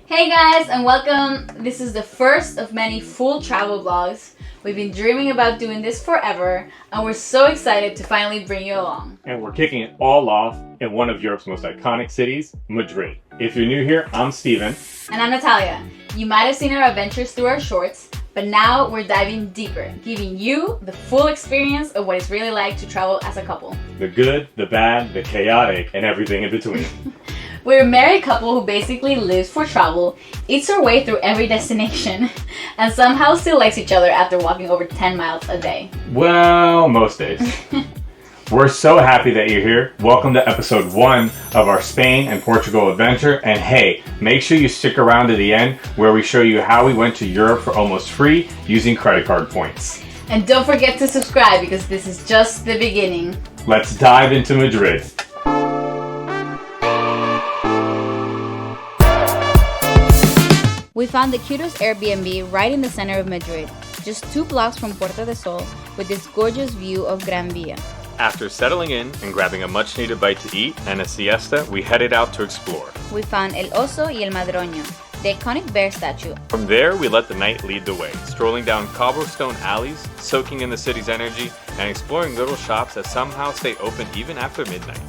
Hey guys, and welcome. This is the first of many full travel vlogs. We've been dreaming about doing this forever, and we're so excited to finally bring you along. And we're kicking it all off in one of Europe's most iconic cities, Madrid. If you're new here, I'm Steven. And I'm Natalia. You might have seen our adventures through our shorts, but now we're diving deeper, giving you the full experience of what it's really like to travel as a couple. The good, the bad, the chaotic, and everything in between. We're a married couple who basically lives for travel, eats our way through every destination, and somehow still likes each other after walking over 10 miles a day. Well, most days. We're so happy that you're here. Welcome to episode 1 of our Spain and Portugal adventure. And hey, make sure you stick around to the end where we show you how we went to Europe for almost free using credit card points. And don't forget to subscribe because this is just the beginning. Let's dive into Madrid. We found the cutest Airbnb right in the center of Madrid, just 2 blocks from Puerta del Sol, with this gorgeous view of Gran Via. After settling in and grabbing a much-needed bite to eat and a siesta, we headed out to explore. We found El Oso y el Madroño, the iconic bear statue. From there, we let the night lead the way, strolling down cobblestone alleys, soaking in the city's energy, and exploring little shops that somehow stay open even after midnight.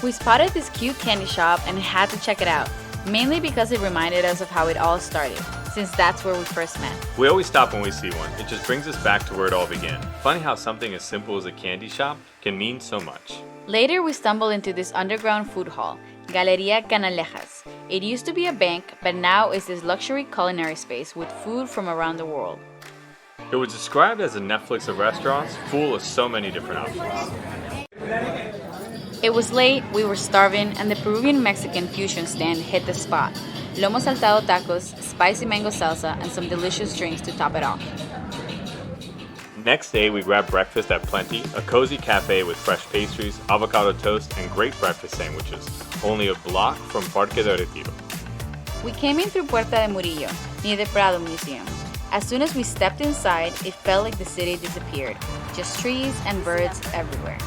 We spotted this cute candy shop and had to check it out, mainly because it reminded us of how it all started, since that's where we first met. We always stop when we see one. It just brings us back to where it all began. Funny how something as simple as a candy shop can mean so much. Later, we stumbled into this underground food hall, Galeria Canalejas. It used to be a bank, but now is this luxury culinary space with food from around the world. It was described as a Netflix of restaurants, full of so many different options. It was late, we were starving, and the Peruvian-Mexican fusion stand hit the spot. Lomo saltado tacos, spicy mango salsa, and some delicious drinks to top it off. Next day, we grabbed breakfast at Plenty, a cozy cafe with fresh pastries, avocado toast, and great breakfast sandwiches, only a block from Parque de Retiro. We came in through Puerta de Murillo, near the Prado Museum. As soon as we stepped inside, it felt like the city disappeared, just trees and birds everywhere.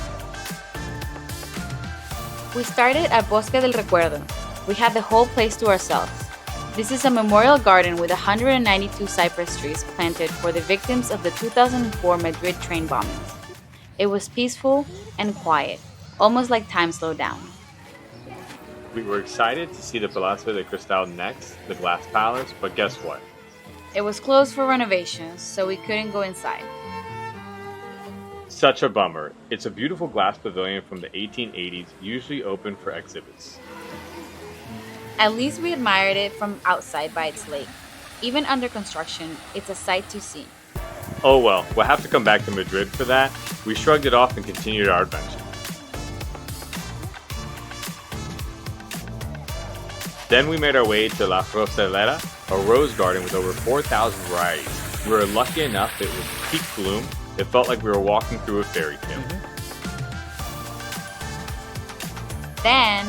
We started at Bosque de Recuerdo. We had the whole place to ourselves. This is a memorial garden with 192 cypress trees planted for the victims of the 2004 Madrid train bombings. It was peaceful and quiet, almost like time slowed down. We were excited to see the Palacio de Cristal next, the glass palace, but guess what? It was closed for renovations, so we couldn't go inside. Such a bummer. It's a beautiful glass pavilion from the 1880s, usually open for exhibits. At least we admired it from outside by its lake. Even under construction, it's a sight to see. Oh well, we'll have to come back to Madrid for that. We shrugged it off and continued our adventure. Then we made our way to La Rosaleda, a rose garden with over 4,000 varieties. We were lucky enough it was peak bloom. It felt like we were walking through a fairy tale. Then,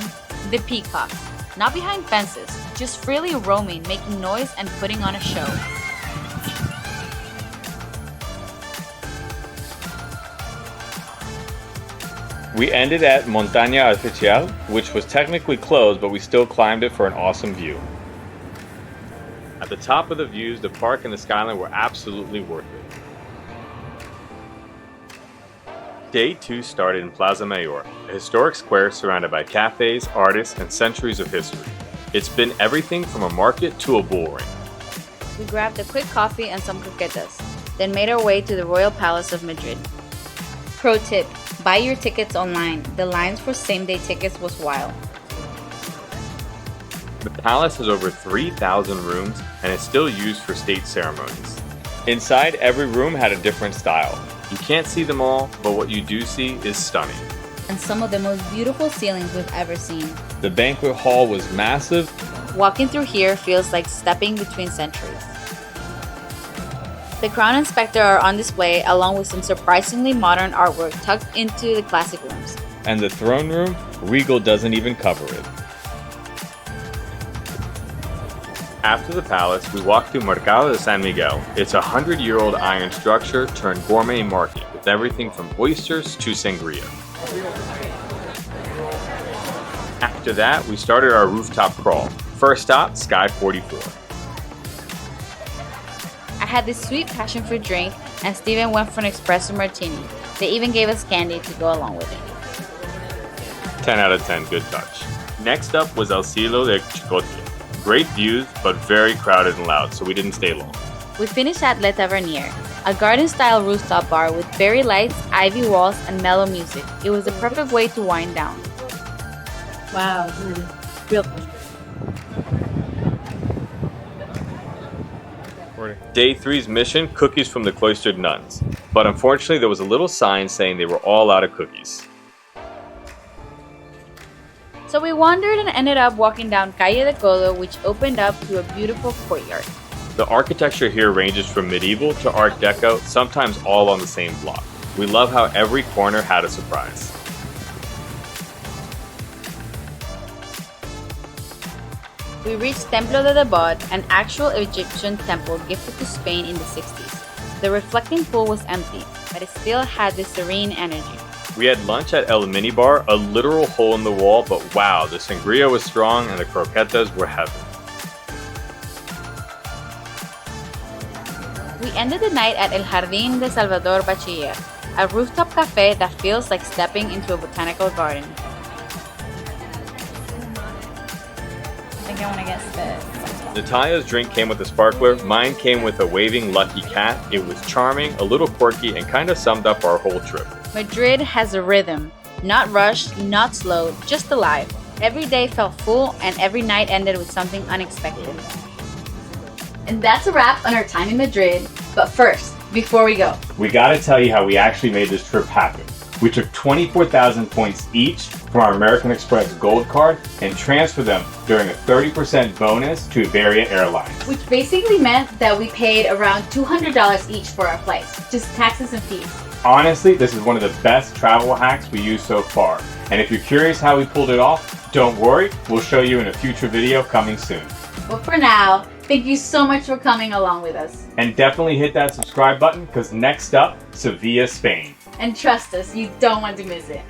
the peacocks. Not behind fences, just freely roaming, making noise and putting on a show. We ended at Montaña Artificial, which was technically closed, but we still climbed it for an awesome view. At the top of the views, the park and the skyline were absolutely worth it. Day 2 started in Plaza Mayor, a historic square surrounded by cafes, artists, and centuries of history. It's been everything from a market to a bull ring. We grabbed a quick coffee and some croquetas, then made our way to the Royal Palace of Madrid. Pro tip, buy your tickets online. The lines for same-day tickets was wild. The palace has over 3,000 rooms and is still used for state ceremonies. Inside, every room had a different style. You can't see them all, but what you do see is stunning. And some of the most beautiful ceilings we've ever seen. The banquet hall was massive. Walking through here feels like stepping between centuries. The Crown and Spectre are on display along with some surprisingly modern artwork tucked into the classic rooms. And the throne room, regal doesn't even cover it. After the palace, we walked through Mercado de San Miguel. It's a 100-year-old iron structure turned gourmet market with everything from oysters to sangria. After that, we started our rooftop crawl. First stop, Sky 44. I had this sweet passion fruit drink, and Steven went for an espresso martini. They even gave us candy to go along with it. 10 out of 10, good touch. Next up was El Cielo de Chicote. Great views, but very crowded and loud, so we didn't stay long. We finished at Le Tavernier, a garden-style rooftop bar with fairy lights, ivy walls, and mellow music. It was the perfect way to wind down. Wow, real. Day 3's mission, cookies from the cloistered nuns. But unfortunately, there was a little sign saying they were all out of cookies. So we wandered and ended up walking down Calle de Codo, which opened up to a beautiful courtyard. The architecture here ranges from medieval to Art Deco, sometimes all on the same block. We love how every corner had a surprise. We reached Templo de Debod, an actual Egyptian temple gifted to Spain in the 60s. The reflecting pool was empty, but it still had this serene energy. We had lunch at El Minibar, a literal hole in the wall, but wow, the sangria was strong and the croquetas were heaven. We ended the night at El Jardín de Salvador Bachiller, a rooftop cafe that feels like stepping into a botanical garden. I think I want to guess this. Natalia's drink came with a sparkler, mine came with a waving lucky cat. It was charming, a little quirky, and kind of summed up our whole trip. Madrid has a rhythm. Not rushed, not slow, just alive. Every day felt full, and every night ended with something unexpected. And that's a wrap on our time in Madrid. But first, before we go, we gotta tell you how we actually made this trip happen. We took 24,000 points each from our American Express Gold Card and transferred them during a 30% bonus to Iberia Airlines. which basically meant that we paid around $200 each for our flights, just taxes and fees. Honestly, this is one of the best travel hacks we used so far. And if you're curious how we pulled it off, don't worry, we'll show you in a future video coming soon. But for now, thank you so much for coming along with us. And definitely hit that subscribe button because next up, Sevilla, Spain. And trust us, you don't want to miss it.